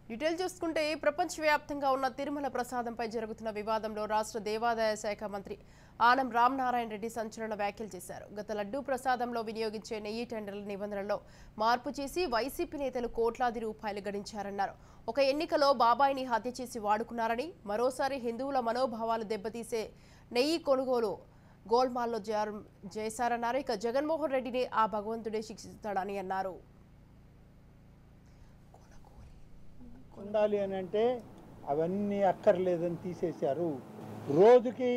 Detail చూసుకుంటే ప్రపంచవ్యాప్తంగా ఉన్న తిరుమల ప్రసాదంపై జరుగుతున్న వివాదంలో రాష్ట్ర దేవాదాయ శాఖ మంత్రి ఆనం రామనారాయణ రెడ్డి సంచలన వ్యాఖ్యలు చేశారు. గత లడ్డూ ప్రసాదంలో వినియోగించే నెయ్యి టెండర్ల నిబంధనల్లో మార్పు చేసి వైసీపీ నేతలు కోట్లాది రూపాయలు గడించారన్నారు. ఒక ఎన్నికలో బాబాయిని హత్య చేసి వాడుకున్నారని, మరోసారి హిందువుల మనోభావాలు దెబ్బతీసే నెయ్యి కొనుగోలు గోల్మాల్లో చేశారన్నారు. ఇక జగన్మోహన్ రెడ్డిని ఆ భగవంతుడే శిక్షిస్తాడని అన్నారు. ఉండాలి అని అంటే అవన్నీ అక్కర్లేదని తీసేశారు. రోజుకి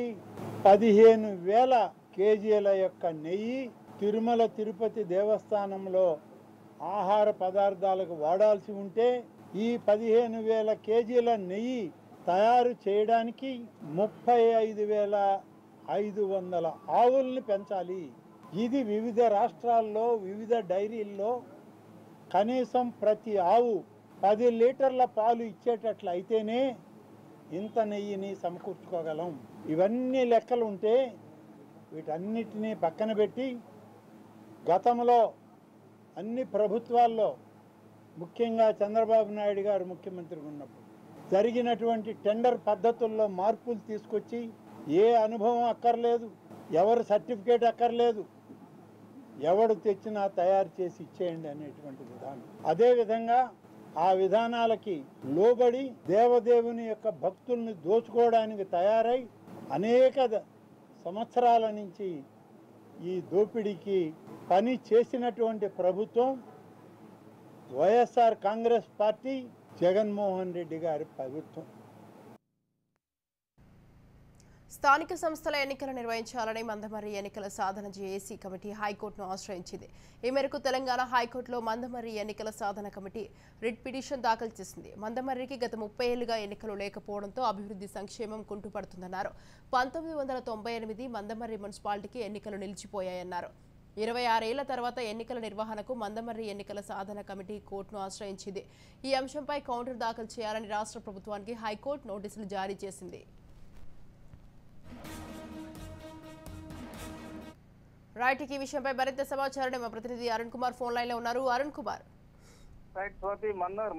15,000 కేజీల యొక్క నెయ్యి తిరుమల తిరుపతి దేవస్థానంలో ఆహార పదార్థాలకు వాడాల్సి ఉంటే ఈ 15,000 కేజీల నెయ్యి తయారు చేయడానికి 35,500 ఆవుల్ని పెంచాలి. ఇది వివిధ రాష్ట్రాల్లో వివిధ డైరీల్లో కనీసం ప్రతి ఆవు 10 లీటర్ల పాలు ఇచ్చేటట్లు అయితేనే ఇంత నెయ్యిని సమకూర్చుకోగలం. ఇవన్నీ లెక్కలు ఉంటే వీటన్నిటినీ పక్కన పెట్టి గతంలో అన్ని ప్రభుత్వాల్లో ముఖ్యంగా చంద్రబాబు నాయుడు గారు ముఖ్యమంత్రిగా ఉన్నప్పుడు జరిగినటువంటి టెండర్ పద్ధతుల్లో మార్పులు తీసుకొచ్చి ఏ అనుభవం అక్కర్లేదు, ఎవరు సర్టిఫికేట్ అక్కర్లేదు, ఎవడు తెచ్చినా తయారు చేసి ఇచ్చేయండి అనేటువంటి విధానం. అదేవిధంగా ఆ విధానాలకి లోబడి దేవదేవుని యొక్క భక్తుల్ని దోచుకోవడానికి తయారై అనేక సంవత్సరాల నుంచి ఈ దోపిడీకి పని చేసినటువంటి ప్రభుత్వం వైఎస్ఆర్ కాంగ్రెస్ పార్టీ, జగన్మోహన్ రెడ్డి గారి ప్రభుత్వం. స్థానిక సంస్థల ఎన్నికలు నిర్వహించాలని మందమర్రి ఎన్నికల సాధన జేఏసీ కమిటీ హైకోర్టును ఆశ్రయించింది. ఈ మేరకు తెలంగాణ హైకోర్టులో మందమర్రి ఎన్నికల సాధన కమిటీ రిట్ పిటిషన్ దాఖలు చేసింది. మందమర్రికి గత 30 ఏళ్లుగా ఎన్నికలు లేకపోవడంతో అభివృద్ధి సంక్షేమం కుంటుపడుతుందన్నారు. 1998 మందమర్రి మున్సిపాలిటీకి ఎన్నికలు నిలిచిపోయాయన్నారు. 26 ఏళ్ల తర్వాత ఎన్నికల నిర్వహణకు మందమర్రి ఎన్నికల సాధన కమిటీ కోర్టును ఆశ్రయించింది. ఈ అంశంపై కౌంటర్ దాఖలు చేయాలని రాష్ట్ర ప్రభుత్వానికి హైకోర్టు నోటీసులు జారీ చేసింది. రైట్, ఈ విషయంపై మరింత సమాచారం మా ప్రతినిధి అరుణ్ కుమార్ ఫోన్ లైన్ లో ఉన్నారు. అరుణ్ కుమార్. రైట్ స్వాతి,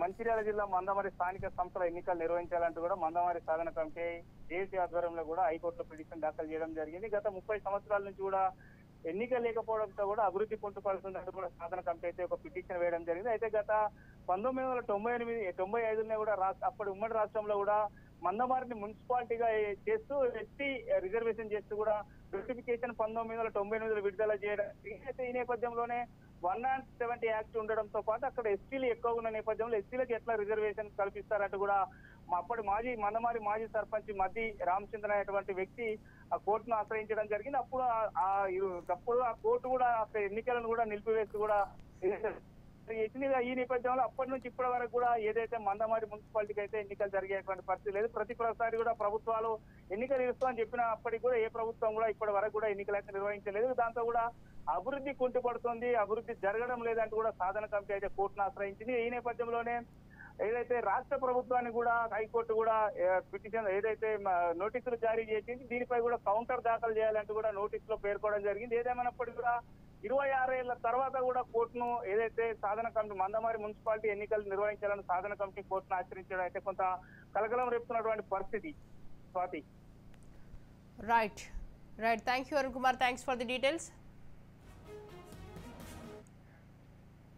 మంచిర్యాల జిల్లా మందమరి స్థానిక సంస్థల ఎన్నికలు నిర్వహించాలంటూ కూడా మందమరి సాధన కమిటీ జేఏసీ ఆధ్వర్యంలో కూడా హైకోర్టులో పిటిషన్ దాఖలు చేయడం జరిగింది. గత 30 సంవత్సరాల నుంచి కూడా ఎన్నిక లేకపోవడంతో కూడా అభివృద్ధి కుంటుపడుతుందంటూ కూడా సాధన కమిటీ అయితే ఒక పిటిషన్ వేయడం జరిగింది. అయితే గత 1995 కూడా అప్పటి ఉమ్మడి రాష్ట్రంలో కూడా మందమారిని మున్సిపాలిటీగా చేస్తూ ఎస్టీ రిజర్వేషన్ చేస్తూ కూడా నోటిఫికేషన్ 1998 విడుదల చేయడం. అయితే ఈ నేపథ్యంలోనే 170 యాక్ట్ ఉండడంతో పాటు అక్కడ ఎస్టీలు ఎక్కువ ఉన్న నేపథ్యంలో ఎస్టీలకు ఎట్లా రిజర్వేషన్ కల్పిస్తారంటూ కూడా అప్పటి మందమారి మాజీ సర్పంచ్ మద్ది రామచంద్ర అనేటువంటి వ్యక్తి ఆ కోర్టును ఆశ్రయించడం జరిగింది. అప్పుడు ఆ కోర్టు కూడా ఎన్నికలను కూడా నిలిపివేస్తూ కూడా ఈ నేపథ్యంలో అప్పటి నుంచి ఇప్పటి వరకు కూడా ఏదైతే మందమారి మున్సిపాలిటీకి అయితే ఎన్నికలు జరిగేటువంటి పరిస్థితి లేదు. ప్రతిసారి కూడా ప్రభుత్వాలు ఎన్నికలు ఇస్తామని చెప్పినప్పటికీ కూడా ఏ ప్రభుత్వం కూడా ఇప్పటి వరకు కూడా ఎన్నికలు అయితే నిర్వహించలేదు. దాంతో కూడా అభివృద్ధి కుంటుపడుతుంది, అభివృద్ధి జరగడం లేదంటూ కూడా సాధన కమిటీ అయితే కోర్టును ఆశ్రయించింది. ఈ నేపథ్యంలోనే ఏదైతే రాష్ట్ర ప్రభుత్వాన్ని కూడా హైకోర్టు కూడా పిటిషన్ ఏదైతే నోటీసులు జారీ చేసింది, దీనిపై కూడా కౌంటర్ దాఖలు చేయాలంటూ కూడా నోటీసులో పేర్కోవడం జరిగింది. ఏదేమైనప్పటికీ కూడా 26 ఏళ్ల తర్వాత కూడా కోర్టును ఏదైతే సాధన కమిటీ మందమారి మున్సిపాలిటీ ఎన్నికలు నిర్వహించాలని సాధన కమిటీ కోర్టును ఆశ్రయించడం అయితే కొంత కలకలం రేపుతున్నటువంటి పరిస్థితి. Swathi. Right, thank you Arun Kumar, thanks for the details.